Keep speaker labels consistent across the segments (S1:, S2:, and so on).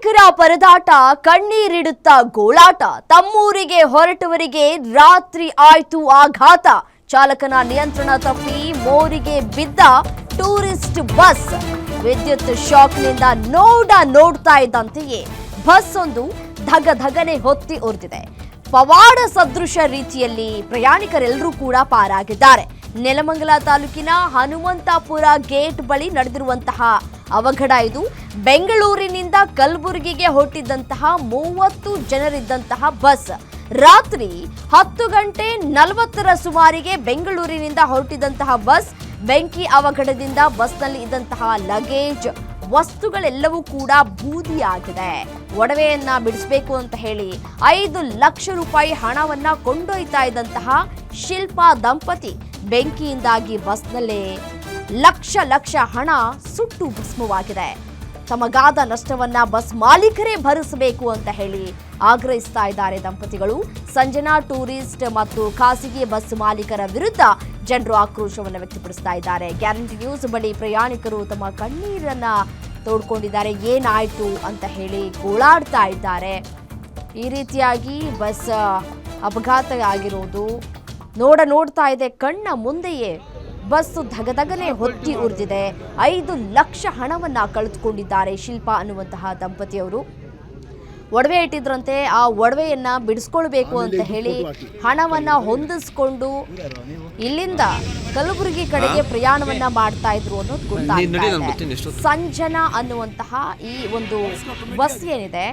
S1: ಪ್ರಯಾಣಿಕರ ಪರದಾಟ, ಕಣ್ಣೀರಿಡುತ್ತಾ ಗೋಳಾಟ. ತಮ್ಮೂರಿಗೆ ಹೊರಟವರಿಗೆ ರಾತ್ರಿ ಆಯ್ತು ಆಘಾತ. ಚಾಲಕನ ನಿಯಂತ್ರಣ ತಪ್ಪಿ ಮೋರಿಗೆ ಬಿದ್ದ ಟೂರಿಸ್ಟ್ ಬಸ್. ವಿದ್ಯುತ್ ಶಾಕ್ನಿಂದ ನೋಡ್ತಾ ಇದ್ದಂತೆಯೇ ಬಸ್ ಒಂದು ಧಗಧಗನೆ ಹೊತ್ತಿ ಉರಿದಿದೆ. ಪವಾಡ ಸದೃಶ ರೀತಿಯಲ್ಲಿ ಪ್ರಯಾಣಿಕರೆಲ್ಲರೂ ಕೂಡ ಪಾರಾಗಿದ್ದಾರೆ. ನೆಲಮಂಗಲ ತಾಲೂಕಿನ ಹನುಮಂತಾಪುರ ಗೇಟ್ ಬಳಿ ನಡೆದಿರುವಂತಹ ಅವಘಡ ಇದು. ಬೆಂಗಳೂರಿನಿಂದ ಕಲಬುರಗಿಗೆ ಹೊರಟಿದ್ದಂತಹ 30 ಜನರಿದ್ದಂತಹ ಬಸ್ ರಾತ್ರಿ 10:40 ಸುಮಾರಿಗೆ ಬೆಂಗಳೂರಿನಿಂದ ಹೊರಟಿದ್ದಂತಹ ಬಸ್ ಬೆಂಕಿ ಅವಘಡದಿಂದ ಬಸ್ನಲ್ಲಿ ಇದ್ದಂತಹ ಲಗೇಜ್ ವಸ್ತುಗಳೆಲ್ಲವೂ ಕೂಡ ಬೂದಿಯಾಗಿದೆ. ಒಡವೆಯನ್ನ ಬಿಡಿಸಬೇಕು ಅಂತ ಹೇಳಿ 5 ಲಕ್ಷ ರೂಪಾಯಿ ಹಣವನ್ನ ಕೊಂಡೊಯ್ತಾ ಇದ್ದಂತಹ ಶಿಲ್ಪಾ ದಂಪತಿ ಬೆಂಕಿಯಿಂದಾಗಿ ಬಸ್ನಲ್ಲೇ ಲಕ್ಷ ಹಣ ಸುಟ್ಟು ಭಸ್ಮವಾಗಿದೆ. ತಮಗಾದ ನಷ್ಟವನ್ನ ಬಸ್ ಮಾಲೀಕರೇ ಭರಿಸಬೇಕು ಅಂತ ಹೇಳಿ ಆಗ್ರಹಿಸ್ತಾ ಇದ್ದಾರೆ ದಂಪತಿಗಳು. ಸಂಜನಾ ಟೂರಿಸ್ಟ್ ಮತ್ತು ಖಾಸಗಿ ಬಸ್ ಮಾಲೀಕರ ವಿರುದ್ಧ ಜನರು ಆಕ್ರೋಶವನ್ನು ವ್ಯಕ್ತಪಡಿಸ್ತಾ ಇದ್ದಾರೆ. ಗ್ಯಾರಂಟಿ ನ್ಯೂಸ್ ಬಳಿ ಪ್ರಯಾಣಿಕರು ತಮ್ಮ ಕಣ್ಣೀರನ್ನ ತೋಡ್ಕೊಂಡಿದ್ದಾರೆ. ಏನಾಯ್ತು ಅಂತ ಹೇಳಿ ಗೋಳಾಡ್ತಾ ಇದ್ದಾರೆ. ಈ ರೀತಿಯಾಗಿ ಬಸ್ ಅಪಘಾತ ಆಗಿರೋದು ನೋಡ್ತಾ ಇದೆ ಕಣ್ಣ ಮುಂದೆಯೇ. ಬಸ್ಸು ಧಗಧಗನೆ ಹೊತ್ತಿ ಉರಿದಿದೆ. 5 ಲಕ್ಷ ಹಣವನ್ನ ಕಳೆದುಕೊಂಡಿದ್ದಾರೆ ಶಿಲ್ಪಾ ಅನ್ನುವಂತಹ ದಂಪತಿಯವರು. ಒಡವೆ ಇಟ್ಟಿದ್ರಂತೆ, ಆ ಒಡವೆಯನ್ನ ಬಿಡಿಸ್ಕೊಳ್ಬೇಕು ಅಂತ ಹೇಳಿ ಹಣವನ್ನ ಹೊಂದಿಸ್ಕೊಂಡು ಇಲ್ಲಿಂದ ಕಲಬುರಗಿ ಕಡೆಗೆ ಪ್ರಯಾಣವನ್ನ ಮಾಡ್ತಾ ಇದ್ರು ಅನ್ನೋದು ಗೊತ್ತಾಗ್ತಾ ಇದೆ. ಸಂಜನಾ ಅನ್ನುವಂತಹ ಈ ಒಂದು ಬಸ್ ಏನಿದೆ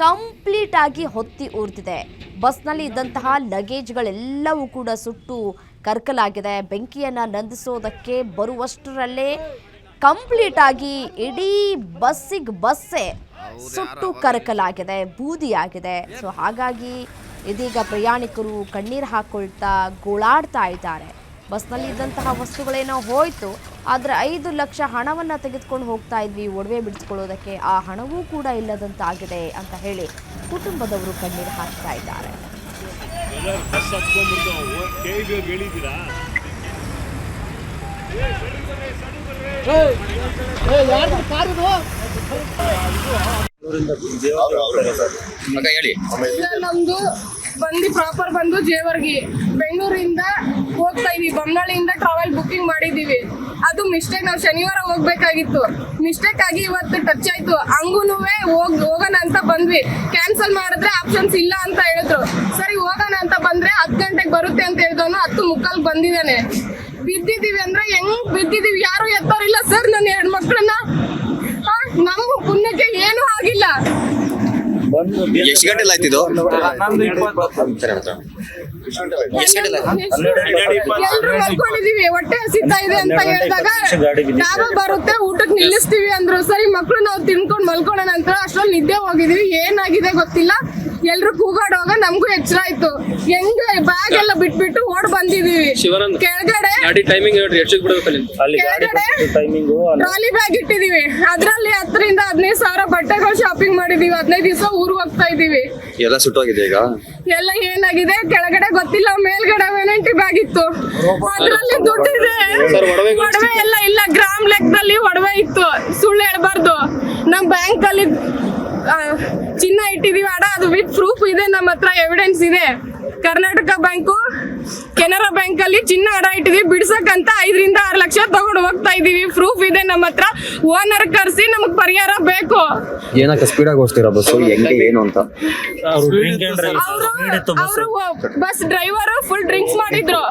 S1: ಕಂಪ್ಲೀಟ್ ಆಗಿ ಹೊತ್ತಿ ಉರಿದಿದೆ. ಬಸ್ನಲ್ಲಿ ಇದ್ದಂತಹ ಲಗೇಜ್ಗಳೆಲ್ಲವೂ ಕೂಡ ಸುಟ್ಟು ಕರ್ಕಲಾಗಿದೆ. ಬೆಂಕಿಯನ್ನು ನಂದಿಸೋದಕ್ಕೆ ಬರುವಷ್ಟರಲ್ಲೇ ಕಂಪ್ಲೀಟ್ ಆಗಿ ಇಡೀ ಬಸ್ಸೇ ಸುಟ್ಟು ಕರಕಲಾಗಿದೆ, ಬೂದಿಯಾಗಿದೆ. ಸೊ ಹಾಗಾಗಿ ಇದೀಗ ಪ್ರಯಾಣಿಕರು ಕಣ್ಣೀರು ಹಾಕೊಳ್ತಾ ಗೋಳಾಡ್ತಾ ಇದ್ದಾರೆ. ಬಸ್ನಲ್ಲಿ ಇದ್ದಂತಹ ವಸ್ತುಗಳೇನೋ ಹೋಯ್ತು, ಆದರೆ 5 ಲಕ್ಷ ಹಣವನ್ನು ತೆಗೆದುಕೊಂಡು ಹೋಗ್ತಾ ಇದ್ವಿ ಒಡವೆ ಬಿಡಿಸ್ಕೊಳ್ಳೋದಕ್ಕೆ, ಆ ಹಣವೂ ಕೂಡ ಇಲ್ಲದಂತಾಗಿದೆ ಅಂತ ಹೇಳಿ ಕುಟುಂಬದವರು ಕಣ್ಣೀರು ಹಾಕ್ತಾ ಇದ್ದಾರೆ.
S2: ನಮ್ದು ಪ್ರಾಪರ್ ಬಂದು ಜೇವರ್ಗಿ, ಬೆಂಗಳೂರಿಂದ ಹೋಗ್ತಾ ಇದೀವಿ. ಬೊಮ್ಮನಹಳ್ಳಿಯಿಂದ ಟ್ರಾವೆಲ್ ಬುಕಿಂಗ್ ಮಾಡಿದೀವಿ. ಅದು ಮಿಸ್ಟೇಕ್, ನಾವು ಶನಿವಾರ ಹೋಗ್ಬೇಕಾಗಿತ್ತು. ಮಿಸ್ಟೇಕ್ ಆಗಿ ಇವತ್ತು ಟಚ್ ಆಯ್ತು. ಹಂಗೂನುವೆ ಹೋಗೋಣ ಅಂತ ಬಂದ್ವಿ. ಕ್ಯಾನ್ಸಲ್ ಮಾಡಿದ್ರೆ ಆಪ್ಷನ್ಸ್ ಇಲ್ಲ ಅಂತ ಹೇಳಿದ್ರು. ಸರಿ ಹೋಗೋಣ ಅಂತ ಬಂದ್ರೆ 10 ಗಂಟೆಗೆ ಬರುತ್ತೆ ಅಂತ ಹೇಳಿದವನು 10:45 ಬಂದಿದ್ದಾನೆ. ಬಿದ್ದಿದೀವಿ ಅಂದ್ರೆ ಹೆಂಗ್ ಬಿದ್ದಿದೀವಿ, ಯಾರು ಎತ್ತೋರಿಲ್ಲ ಸರ್. ನನ್ನ 2 ಮಕ್ಕಳನ್ನ ನಮ್ಮ ಪುಣ್ಯಕ್ಕೆ ಏನು ಆಗಿಲ್ಲ.
S3: ಎಷ್ಟು ಗಂಟೆಲ್ಲ ಆಯ್ತಿದ್ದು?
S2: ಎಲ್ರು ಮಲ್ಕೊಂಡಿದೀವಿ, ಹೊಟ್ಟೆ ಹಸಿತಾ ಇದೆ ಅಂತ ಹೇಳಿದಾಗ ನಾವೇ ಬರುತ್ತೆ ಊಟಕ್ಕೆ ನಿಲ್ಲಿಸ್ತೀವಿ ಅಂದ್ರು. ಸರಿ ಮಕ್ಳು ನಾವು ತಿನ್ಕೊಂಡ್ ಮಲ್ಕೊಳ್ಳೋಣ ಅಂತ ಅಷ್ಟ್ರಲ್ಲಿ ನಿದ್ದೆ ಹೋಗಿದೀವಿ. ಏನಾಗಿದೆ ಗೊತ್ತಿಲ್ಲ. ಎಲ್ರು ಕೂಗಾಡುವಾಗ ನಮ್ಗೂ ಎಚ್ಚರ ಆಯ್ತು. ಹೆಂಗ ಬ್ಯಾಗ್ ಎಲ್ಲ ಬಿಟ್ಬಿಟ್ಟು ಓಡ್ ಬಂದಿದೀವಿ. ಕೆಳಗಡೆ ಟ್ರಾಲಿ ಬ್ಯಾಗ್ ಇಟ್ಟಿದೀವಿ. ಅದ್ರಲ್ಲಿ 10,000 to 15,000 ಬಟ್ಟೆಗಳು ಶಾಪಿಂಗ್ ಮಾಡಿದೀವಿ. 15 ದಿವಸ ಊರ್ಗ್ ಹೋಗ್ತಾ ಇದೀವಿ.
S3: ಎಲ್ಲ ಸುಟ್ಟೋಗಿದೆ ಈಗ.
S2: ಎಲ್ಲ ಏನಾಗಿದೆ ಕೆಳಗಡೆ ಗೊತ್ತಿಲ್ಲ. ಮೇಲ್ಗಡೆ ವೆನಂಟಿ ಬ್ಯಾಗ್ ಇತ್ತು, ಅದ್ರಲ್ಲಿ ದುಡ್ಡಿದೆ. ಒಡವೆ ಎಲ್ಲ ಇಲ್ಲ, ಗ್ರಾಮ್ ಲೆಕ್ಕದಲ್ಲಿ ಒಡವೆ ಇತ್ತು. ಸುಳ್ಳು ಹೇಳ್ಬಾರ್ದು. ನಮ್ ಬ್ಯಾಂಕ್ ಅಲ್ಲಿ ಚಿನ್ನ ಇಟ್ಟಿದೀವಿ ಅಡ, ಅದು ವಿತ್ ಪ್ರೂಫ್ ಇದೆ ನಮ್ಮ ಹತ್ರ, ಎವಿಡೆನ್ಸ್ ಇದೆ. ಕರ್ನಾಟಕ ಬ್ಯಾಂಕು, ಕೆನರಾ ಬ್ಯಾಂಕ್ ಅಲ್ಲಿ ಚಿನ್ನ ಅಡ ಇಟ್ಟಿದೀವಿ. ಬಿಡ್ಸಕ್ಕಂತ 5 ರಿಂದ 6 ಲಕ್ಷ ತಗೊಂಡು ಹೋಗ್ತಾ ಇದೀವಿ. ಪ್ರೂಫ್ ಇದೆ ನಮ್ಮ ಹತ್ರ. ಓನರ್ ಕರ್ಸಿ ನಮಗ್ ಪರಿಹಾರ ಬೇಕು.
S3: ಏನಕ್ಕೆ ಸ್ಪೀಡ್ ಆಗಿ ಹೋಗ್ತೀರಾ ಬಸ್, ಹೆಂಗೆ ಏನು ಅಂತ?
S2: ಅವರು ಬಸ್ ಡ್ರೈವರ್ ಫುಲ್ ಡ್ರಿಂಕ್ಸ್ ಮಾಡಿದ್ರು.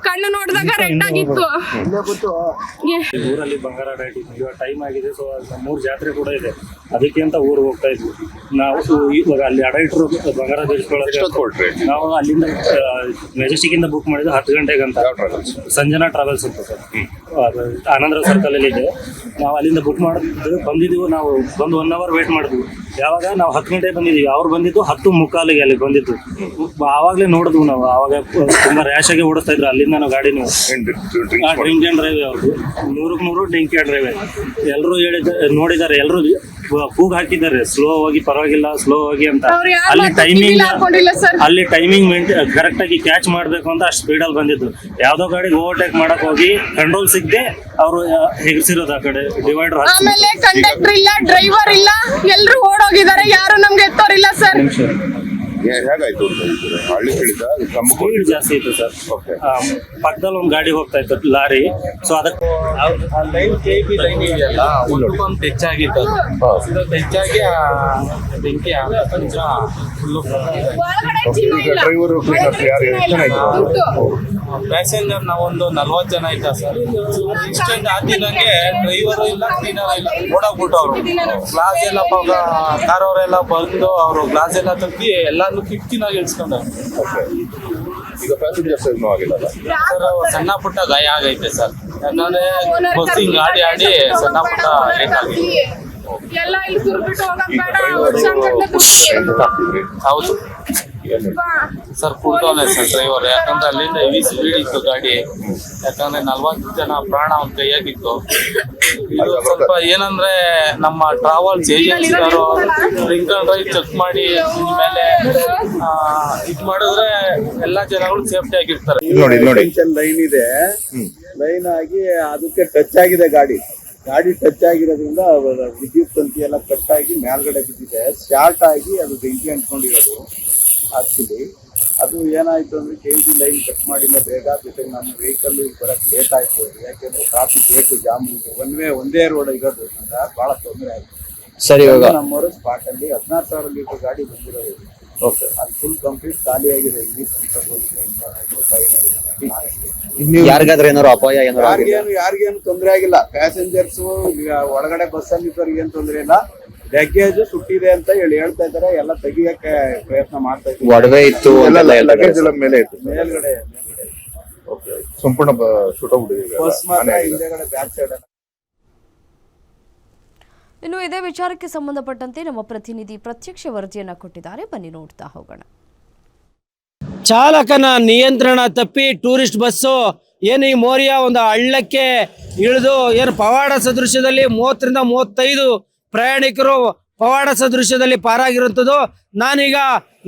S2: ಕಣ್ಣು ನೋಡಿದಾಗ ರೆಡ್ ಆಗಿತ್ತು.
S4: ಊರಲ್ಲಿ ಬಂಗಾರ ಟೈಮ್ ಆಗಿದೆ. ಸೊ 3 ಜಾತ್ರೆ ಕೂಡ ಇದೆ, ಅದಕ್ಕೆ ಅಂತ ಊರಿಗೆ ಹೋಗ್ತಾ ಇದ್ವಿ ನಾವು. ಇವಾಗ ಅಲ್ಲಿ ಅಡ ಇಟ್ಟರು ಬಂಗಾರ ಬಿಡಿಸ್ಕೊಳ್ಳೋಕೆ ನಾವು ಅಲ್ಲಿಂದ ಮೆಜೆಸ್ಟಿಕ್ ಇಂದ ಬುಕ್ ಮಾಡಿದ್ದು 10 ಗಂಟೆಗೆ ಅಂತ. ಸಂಜನಾ ಟ್ರಾವೆಲ್ಸ್ ಅಂತ ಸರ್, ಆನಂದರಾವ್ ಸರ್ಕಲ್ ಅಲ್ಲಿ ಇದೆ. ನಾವು ಅಲ್ಲಿಂದ ಬುಕ್ ಮಾಡಿದ್ದು ಬಂದಿದ್ದೀವಿ. ನಾವು ಬಂದು 1 hour ವೇಟ್ ಮಾಡಿದ್ವಿ. ಯಾವಾಗ ನಾವು 10 ಗಂಟೆಗೆ ಬಂದಿದ್ದೀವಿ, ಅವ್ರು ಬಂದಿದ್ದು 10:45 ಅಲ್ಲಿ ಬಂದಿದ್ದು. ಆವಾಗಲೇ ನೋಡಿದ್ವು ನಾವು. ಆವಾಗ ತುಂಬಾ ರ್ಯಾಶ್ ಆಗಿ ಓಡಿಸ್ತಾ ಇದ್ರು ಅಲ್ಲಿಂದ ನಾವು ಗಾಡಿನೂ. ಡ್ರಿಂಕ್ ಅಂಡ್ ಡ್ರೈವ್ ಅವ್ರದ್ದು 100% ಡ್ರಿಂಕ್ ಅಂಡ್ ಡ್ರೈವ್. ಎಲ್ಲರೂ ನೋಡಿದ್ದಾರೆ, ಎಲ್ಲರೂ ಕೂಗ್ ಹಾಕಿದ್ದಾರೆ ಸ್ಲೋ ಹೋಗಿ ಪರವಾಗಿಲ್ಲ, ಸ್ಲೋ ಹೋಗಿ ಅಂತ. ಅಲ್ಲಿ ಟೈಮಿಂಗ್ ಕರೆಕ್ಟ್ ಆಗಿ ಕ್ಯಾಚ್ ಮಾಡ್ಬೇಕು ಅಂತ ಅಷ್ಟು ಸ್ಪೀಡ್ ಅಲ್ಲಿ ಬಂದಿದ್ದು. ಯಾವ್ದೋ ಗಾಡಿಗೆ ಓವರ್ಟೇಕ್ ಮಾಡಕ್ ಹೋಗಿ ಕಂಟ್ರೋಲ್ ಸಿಗದೆ ಅವರು ಹೆಗರ್ಸಿರೋದು ಆ ಕಡೆ ಡಿವೈಡರ್.
S2: ಆಮೇಲೆ ಕಂಡಕ್ಟರ್ ಇಲ್ಲ, ಡ್ರೈವರ್ ಇಲ್ಲ, ಎಲ್ಲರೂ ಓಡೋಗಿ ಹೋಗಿದ್ದಾರೆ, ಯಾರು ನಮ್ಗೆ ಎತ್ತೋರಿಲ್ಲ ಸರ್.
S5: ಹೇಗಾಯ್ತು ಅಂತ ಹೇಳ್ತೀರಾ? ಹಳ್ಳಿ ಹೇಳಿದ
S4: ಸ್ಪೀಡ್ ಜಾಸ್ತಿ ಇತ್ತು ಸರ್.
S5: ಓಕೆ.
S4: ಪಕ್ಕದಲ್ಲಿ ಒಂದು ಗಾಡಿ ಹೋಗ್ತಾ ಇತ್ತು, ಲಾರಿ. ಸೊ ಅದಕ್ಕೆ
S6: ಲೈನ್ KP ಲೈನ್ ಇದೆಯಲ್ಲ, ಒಂದು ಟಚ್ ಆಗಿತ್ತು. ಅದು ಟಚ್ ಆಗಿ ಬೆಂಕಿ
S5: ಈಗ ಡ್ರೈವರು ಕ್ಲೀನರ್ಸ್ ಯಾರು ಎಷ್ಟು ಜನ ಇದ್ರು?
S6: ಪ್ಯಾಸೆಂಜರ್ ನಾವೊಂದು 40 ಜನ ಇದ್ದ ಸರ್. ಇಷ್ಟೊಂದು ಆದಿದಂಗೆ ಡ್ರೈವರು ಇಲ್ಲ, ಕ್ಲೀನರ್ ಇಲ್ಲ, ಓಡಾಗ್ಬಿಟ್ಟು ಅವರು ಗ್ಲಾಸ್ ಎಲ್ಲ ಕಾರ್ ಅವರೆಲ್ಲ ಬಂದು ಅವರು ಗ್ಲಾಸ್ ಎಲ್ಲ ತಗ್ಗಿ ಎಲ್ಲಾನು ಕಿಟಕಿನಾಗ ಇಳಿಸ್ಕೊಂಡ್ರು.
S5: ಈಗ ಪ್ಯಾಸೆಂಜರ್ಸ್ ಏನೂ ಆಗಿಲ್ಲ
S6: ಸರ್ ಸಣ್ಣ ಪುಟ್ಟ ಗಾಯ ಆಗೈತೆ ಸರ್, ಯಾಕಂದ್ರೆ ಬಸ್ಸಿಂಗ್ ಗಾಡಿ ಆಡಿ ಸಣ್ಣ ಪುಟ್ಟ ಏಟಾಗಿದೆ.
S2: ಎಲ್ಲ ಇಲ್ಲಿ ಸುರ್ಬಿಟ್ಟು ಹೋಗಕ್ ಬೇಡ, ವರ್ಷಾನ್ಗಟ್ಲೆ
S5: ಹಾಕ್ತಿದ್ರಿ?
S6: ಹೌದು ಸರ್, ಕುಡ್ದವನೆ ಸರ್ ಡ್ರೈವರ್. ಯಾಕಂದ್ರೆ ಅಲ್ಲಿಂದ ಹೆವಿ ಸ್ಪೀಡ್ ಇತ್ತು ಗಾಡಿ, ಯಾಕಂದ್ರೆ 40 ಜನ ಪ್ರಾಣ ಅವ್ನ ಕೈಯಾಗಿತ್ತು. ಇದು ಸ್ವಲ್ಪ ಏನಂದ್ರೆ ನಮ್ಮ ಟ್ರಾವೆಲ್ಸ್ ಏಜೆನ್ಸಿದವರು ಡ್ರಿಂಕ್ ಅಂಡ್ ಡ್ರೈವ್ ಚೆಕ್ ಮಾಡಿ ಮೇಲೆ ಇದ್ ಮಾಡಿದ್ರೆ ಎಲ್ಲಾ ಜನಗಳು ಸೇಫ್ಟಿ ಆಗಿರ್ತಾರೆ.
S5: ನೋಡಿ
S7: ಲೈನ್ ಇದೆ, ಲೈನ್ ಆಗಿ ಅದಕ್ಕೆ ಟಚ್ ಆಗಿದೆ ಗಾಡಿ ಟಚ್ ಆಗಿರೋದ್ರಿಂದ ವಿದ್ಯುತ್ ತಂತಿ ಎಲ್ಲ ಕಟ್ ಆಗಿ ಮೇಲ್ಗಡೆ ಬಿದ್ದಿದೆ, ಶಾರ್ಟ್ ಆಗಿ ಅದು ಬೆಂಕಿ ಅಂಟ್ಕೊಂಡಿರೋದು. ಆಕ್ಚುಲಿ ಅದು ಏನಾಯ್ತು ಅಂದ್ರೆ KP ಲೈನ್ ಕಟ್ ಮಾಡಿಲ್ಲ ಬೇಗ, ಜೊತೆಗೆ ನಮ್ಮ ವೆಹಿಕಲ್ ಬರಕ್ಕೆ ಲೇಟ್ ಆಯ್ತು. ಯಾಕೆಂದ್ರೆ ಟ್ರಾಫಿಕ್ ರೇಟು ಜಾಮ್ ಇದೆ, ಒಂದೇ ರೋಡ್ ಇರೋದ್ರಿಂದ ಬಹಳ ತೊಂದರೆ ಆಯ್ತು.
S3: ಸರಿ, ಇವಾಗ
S7: ನಮ್ಮವರು ಸ್ಪಾಟ್ ಅಲ್ಲಿ 16,000 ಲೀಟರ್ ಗಾಡಿ ಬಂದಿರೋದು. ಓಕೆ, ಅದು ಫುಲ್ ಕಂಪ್ಲೀಟ್ ಖಾಲಿ ಆಗಿದೆ.
S3: ಯಾರಿಗಾದ್ರೆ ಏನಾರು ಅಪಾಯ ಏನಾರು ಆಗಿದೆ?
S7: ಯಾರಿಗೇನು ತೊಂದರೆ ಆಗಿಲ್ಲ. ಪ್ಯಾಸೆಂಜರ್ಸ್ ಒಳಗಡೆ ಬಸ್ಸಲ್ಲಿ ಇದ್ದವ್ರಿಗೆ ಏನ್ ತೊಂದರೆ ಇಲ್ಲ. ಲಗೇಜ್ ಸುಟ್ಟಿದೆ ಅಂತ ಹೇಳ್ತಾ ಇದಾರೆ, ಎಲ್ಲ ತೆಗಿಯಕ್ಕೆ ಪ್ರಯತ್ನ ಮಾಡ್ತಾ ಇದ್ದಾರೆ.
S3: ಒಡವೆ ಇತ್ತು
S5: ಲಗೇಜ್ ಎಲ್ಲ ಮೇಲೆ ಇತ್ತು.
S7: ಮೇಲ್ಗಡೆ
S5: ಓಕೆ, ಸಂಪೂರ್ಣ ಸುಟ್ಟೋಗ್ಬಿಟ್ಟಿದೆ.
S7: ಬಸ್ ಮಾತ್ರ ಹಿಂದೆಗಡೆ ಬ್ಯಾಕ್ ಸೈಡ್.
S1: ಇನ್ನು ಇದೇ ವಿಚಾರಕ್ಕೆ ಸಂಬಂಧಪಟ್ಟಂತೆ ನಮ್ಮ ಪ್ರತಿನಿಧಿ ಪ್ರತ್ಯಕ್ಷ ವರದಿಯನ್ನ ಕೊಟ್ಟಿದ್ದಾರೆ, ಬನ್ನಿ ನೋಡ್ತಾ ಹೋಗೋಣ.
S8: ಚಾಲಕನ ನಿಯಂತ್ರಣ ತಪ್ಪಿ ಟೂರಿಸ್ಟ್ ಬಸ್ಸು ಏನು ಈ ಮೋರಿಯ ಒಂದು ಹಳ್ಳಕ್ಕೆ ಇಳಿದು ಏನು ಪವಾಡ ಸದೃಶ್ಯದಲ್ಲಿ 30ರಿಂದ 35 ಪ್ರಯಾಣಿಕರು ಪವಾಡ ಸದೃಶ್ಯದಲ್ಲಿ ಪಾರಾಗಿರುವಂಥದ್ದು. ನಾನೀಗ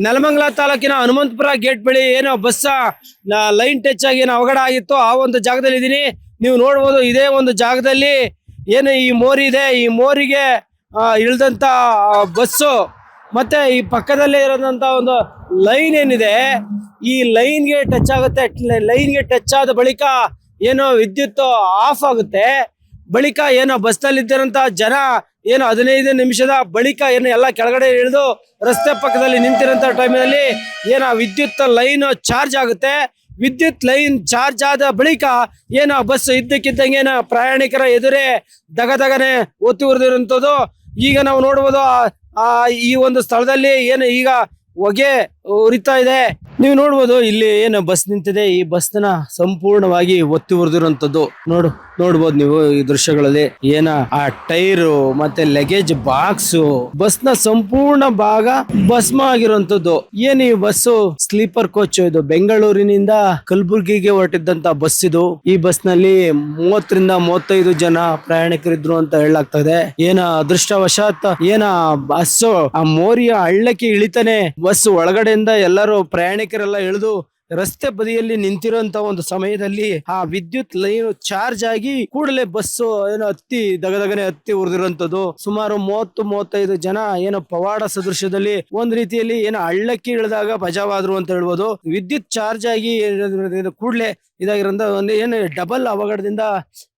S8: ನೆಲಮಂಗಲ ತಾಲೂಕಿನ ಹನುಮಂತಪುರ ಗೇಟ್ ಬಳಿ ಏನೋ ಬಸ್ಸ ಲೈನ್ ಟಚ್ ಆಗಿ ಏನು ಅವಘಡ ಆಗಿತ್ತು, ಆ ಒಂದು ಜಾಗದಲ್ಲಿ ಇದ್ದೀನಿ. ನೀವು ನೋಡ್ಬೋದು, ಇದೇ ಒಂದು ಜಾಗದಲ್ಲಿ ಏನು ಈ ಮೋರಿ ಇದೆ, ಈ ಮೋರಿಗೆ ಇಳಿದಂಥ ಬಸ್ಸು ಮತ್ತೆ ಈ ಪಕ್ಕದಲ್ಲೇ ಇರೋದಂಥ ಒಂದು ಲೈನ್ ಏನಿದೆ, ಈ ಲೈನ್ಗೆ ಟಚ್ ಆಗುತ್ತೆ. ಲೈನ್ಗೆ ಟಚ್ ಆದ ಬಳಿಕ ಏನೋ ವಿದ್ಯುತ್ ಆಫ್ ಆಗುತ್ತೆ. ಬಳಿಕ ಏನೋ ಬಸ್ನಲ್ಲಿ ಇದ್ದಿರಂತ ಜನ ಏನು 15 ನಿಮಿಷದ ಬಳಿಕ ಏನು ಎಲ್ಲ ಕೆಳಗಡೆ ಇಳಿದು ರಸ್ತೆ ಪಕ್ಕದಲ್ಲಿ ನಿಂತಿರೋಂಥ ಟೈಮಿನಲ್ಲಿ ಏನೋ ವಿದ್ಯುತ್ ಲೈನ್ ಚಾರ್ಜ್ ಆಗುತ್ತೆ. ವಿದ್ಯುತ್ ಲೈನ್ ಚಾರ್ಜ್ ಆದ ಬಳಿಕ ಏನೋ ಬಸ್ ಇದ್ದಕ್ಕಿದ್ದಂಗೆ ಏನೋ ಪ್ರಯಾಣಿಕರ ಎದುರೇ ದಗದಗನೆ ಒತ್ತಿ ಉರಿದಿರುವಂಥದ್ದು. ಈಗ ನಾವು ನೋಡ್ಬೋದು, ಈ ಒಂದು ಸ್ಥಳದಲ್ಲಿ ಏನು ಈಗ ಹೊಗೆ ಉರಿತಾ ಇದೆ. ನೀವು ನೋಡ್ಬೋದು, ಇಲ್ಲಿ ಏನು ಬಸ್ ನಿಂತಿದೆ, ಈ ಬಸ್ನ ಸಂಪೂರ್ಣವಾಗಿ ಒತ್ತಿ ಉರಿದಿರುವಂತದ್ದು ನೋಡ್ಬೋದು ನೀವು ಈ ದೃಶ್ಯಗಳಲ್ಲಿ. ಏನ ಆ ಟೈರು ಮತ್ತೆ ಲಗೇಜ್ ಬಾಕ್ಸ್, ಬಸ್ನ ಸಂಪೂರ್ಣ ಭಾಗ ಭಸ್ಮ ಆಗಿರುವಂತದ್ದು. ಏನ್ ಈ ಬಸ್ಸು ಸ್ಲೀಪರ್ ಕೋಚ್, ಇದು ಬೆಂಗಳೂರಿನಿಂದ ಕಲಬುರ್ಗಿಗೆ ಹೊರಟಿದ್ದಂತ ಬಸ್ ಇದು. ಈ ಬಸ್ ನಲ್ಲಿ 30ರಿಂದ 35 ಜನ ಪ್ರಯಾಣಿಕರಿದ್ರು ಅಂತ ಹೇಳಲಾಗ್ತಾ ಇದೆ. ಏನ ಅದೃಷ್ಟವಶಾತ್ ಏನ ಬಸ್ಸು ಆ ಮೋರಿಯ ಹಳ್ಳಕ್ಕೆ ಇಳಿತಾನೆ ಬಸ್ ಒಳಗಡೆಯಿಂದ ಎಲ್ಲರೂ ಪ್ರಯಾಣಿಕರೆಲ್ಲ ಇಳಿದು ರಸ್ತೆ ಬದಿಯಲ್ಲಿ ನಿಂತಿರುವಂತ ಒಂದು ಸಮಯದಲ್ಲಿ ಆ ವಿದ್ಯುತ್ ಲೈನ್ ಚಾರ್ಜ್ ಆಗಿ ಕೂಡಲೇ ಬಸ್ಸು ಏನೋ ದಗದಗನೆ ಹತ್ತಿ ಉರಿದಿರುವಂತದ್ದು. ಸುಮಾರು 30-35 ಜನ ಏನೋ ಪವಾಡ ಸದೃಶ್ಯದಲ್ಲಿ ಒಂದ್ ರೀತಿಯಲ್ಲಿ ಏನೋ ಹಳ್ಳಕ್ಕೆ ಇಳಿದಾಗ ಬಚಾವಾದ್ರು ಅಂತ ಹೇಳ್ಬೋದು. ವಿದ್ಯುತ್ ಚಾರ್ಜ್ ಆಗಿ ಕೂಡಲೇ ಇದಾಗಿರೋಂತ ಒಂದು ಏನು ಡಬಲ್ ಅವಘಡದಿಂದ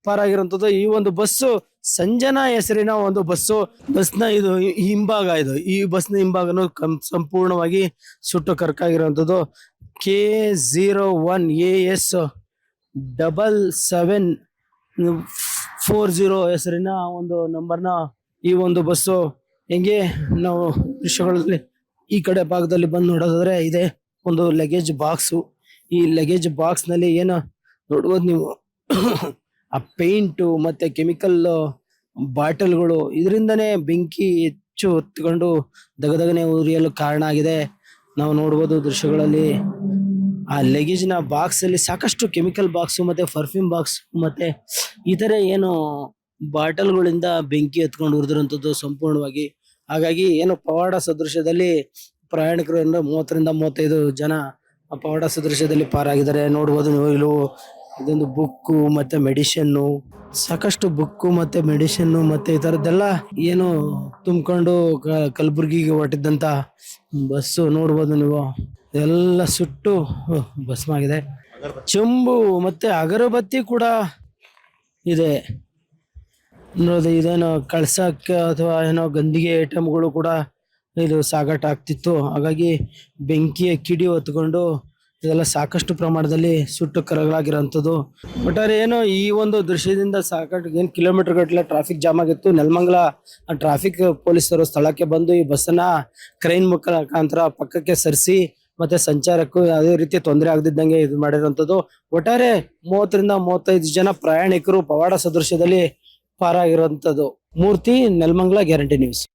S8: ಪಾರಾಗಿರುವಂತದ್ದು. ಈ ಒಂದು ಬಸ್ಸು ಸಂಜನಾ ಹೆಸರಿನ ಒಂದು ಬಸ್ನ ಇದು ಹಿಂಭಾಗ, ಈ ಬಸ್ನ ಹಿಂಭಾಗನು ಸಂಪೂರ್ಣವಾಗಿ ಸುಟ್ಟು ಕರ್ಕಾಗಿರುವಂತದ್ದು. K01AS 7740 ಹೆಸರಿನ ಒಂದು ನಂಬರ್ನ ಈ ಒಂದು ಬಸ್ಸು. ಹೆಂಗೆ ನಾವು ದೃಶ್ಯಗಳಲ್ಲಿ ಈ ಕಡೆ ಭಾಗದಲ್ಲಿ ಬಂದು ನೋಡೋದಾದ್ರೆ ಇದೆ ಒಂದು ಲಗೇಜ್ ಬಾಕ್ಸು. ಈ ಲಗೇಜ್ ಬಾಕ್ಸ್ ನಲ್ಲಿ ಏನು ನೋಡ್ಬೋದು ನೀವು, ಆ ಪೇಂಟು ಮತ್ತೆ ಕೆಮಿಕಲ್ ಬಾಟಲ್ಗಳು, ಇದರಿಂದನೇ ಬೆಂಕಿ ಹೆಚ್ಚು ಹೊತ್ಕೊಂಡು ದಗದಗನೆ ಉರಿಯಲು ಕಾರಣ ಆಗಿದೆ. ನಾವು ನೋಡ್ಬೋದು ದೃಶ್ಯಗಳಲ್ಲಿ. ಆ ಲಗೇಜ್ ನ ಬಾಕ್ಸ್ ಅಲ್ಲಿ ಸಾಕಷ್ಟು ಕೆಮಿಕಲ್ ಬಾಕ್ಸ್ ಮತ್ತೆ ಪರ್ಫ್ಯೂಮ್ ಬಾಕ್ಸ್ ಮತ್ತೆ ಇತರೆ ಏನು ಬಾಟಲ್ಗಳಿಂದ ಬೆಂಕಿ ಎತ್ಕೊಂಡು ಉರಿದಿರುವಂತದ್ದು ಸಂಪೂರ್ಣವಾಗಿ. ಹಾಗಾಗಿ ಏನು ಪವಾಡ ಸದೃಶ್ಯದಲ್ಲಿ ಪ್ರಯಾಣಿಕರು 30ರಿಂದ 35 ಜನ ಪವಾಡ ಸದೃಶ್ಯದಲ್ಲಿ ಪಾರಾಗಿದ್ದಾರೆ. ನೋಡ್ಬೋದು ನೀವು. ಇದೊಂದು ಬುಕ್ಕು ಮತ್ತೆ ಮೆಡಿಷನ್ನು, ಸಾಕಷ್ಟು ಬುಕ್ಕು ಮತ್ತೆ ಮೆಡಿಷನ್ನು ಮತ್ತೆ ಈ ಥರದ್ದೆಲ್ಲ ಏನು ತುಂಬಿಕೊಂಡು ಕಲಬುರ್ಗಿಗೆ ಹೊರಟಿದ್ದಂಥ ಬಸ್ಸು ನೋಡ್ಬೋದು ನೀವು. ಎಲ್ಲ ಸುಟ್ಟು ಭಸ್ಮಾಗಿದೆ. ಚೆಂಬು ಮತ್ತೆ ಅಗರಬತ್ತಿ ಕೂಡ ಇದೆ ನೋಡೋದು. ಇದೇನೋ ಕಳ್ಸಕ್ಕೆ ಅಥವಾ ಏನೋ ಗಂದಿಗೆ ಐಟಮ್ಗಳು ಕೂಡ ಇದು ಸಾಗಾಟ ಆಗ್ತಿತ್ತು. ಹಾಗಾಗಿ ಬೆಂಕಿಯ ಕಿಡಿ ಹೊತ್ಕೊಂಡು ಇದೆಲ್ಲ ಸಾಕಷ್ಟು ಪ್ರಮಾಣದಲ್ಲಿ ಸುಟ್ಟು ಕರಗಲಾಗಿರೋಂಥದ್ದು. ಒಟ್ಟಾರೆ ಏನೋ ಈ ಒಂದು ದೃಶ್ಯದಿಂದ ಸಾಕಷ್ಟು ಏನು ಕಿಲೋಮೀಟರ್ ಗಟ್ಟಲೆ ಟ್ರಾಫಿಕ್ ಜಾಮ್ ಆಗಿತ್ತು. ನೆಲಮಂಗಲ ಟ್ರಾಫಿಕ್ ಪೊಲೀಸರು ಸ್ಥಳಕ್ಕೆ ಬಂದು ಈ ಬಸ್ಸನ್ನ ಕ್ರೈನ್ ಮುಖಾಂತರ ಪಕ್ಕಕ್ಕೆ ಸರಿಸಿ ಮತ್ತೆ ಸಂಚಾರಕ್ಕೂ ಯಾವುದೇ ರೀತಿ ತೊಂದರೆ ಆಗದಿದ್ದಂಗೆ ಇದು ಮಾಡಿರುವಂಥದ್ದು. ಒಟ್ಟಾರೆ 30ರಿಂದ 35 ಜನ ಪ್ರಯಾಣಿಕರು ಪವಾಡ ಸದೃಶ್ಯದಲ್ಲಿ ಪಾರಾಗಿರುವಂಥದ್ದು. ಮೂರ್ತಿ, ನೆಲಮಂಗಲ, ಗ್ಯಾರಂಟಿ ನ್ಯೂಸ್.